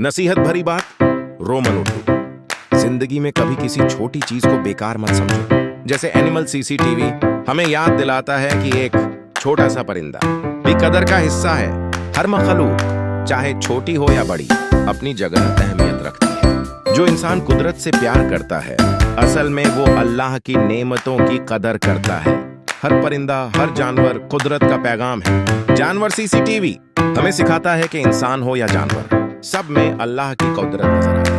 नसीहत भरी बात, रोमन उर्दू। जिंदगी में कभी किसी छोटी चीज को बेकार मत समझो। जैसे एनिमल सीसीटीवी हमें याद दिलाता है कि एक छोटा सा परिंदा भी कदर का हिस्सा है। हर मखलूक, चाहे छोटी हो या बड़ी, अपनी जगह अहमियत रखती है। जो इंसान कुदरत से प्यार करता है, असल में वो अल्लाह की नेमतों की कदर करता है। हर परिंदा, हर जानवर कुदरत का पैगाम है। जानवर सीसीटीवी हमें सिखाता है कि इंसान हो या जानवर, सब में अल्लाह की कुदरत नजर आती है।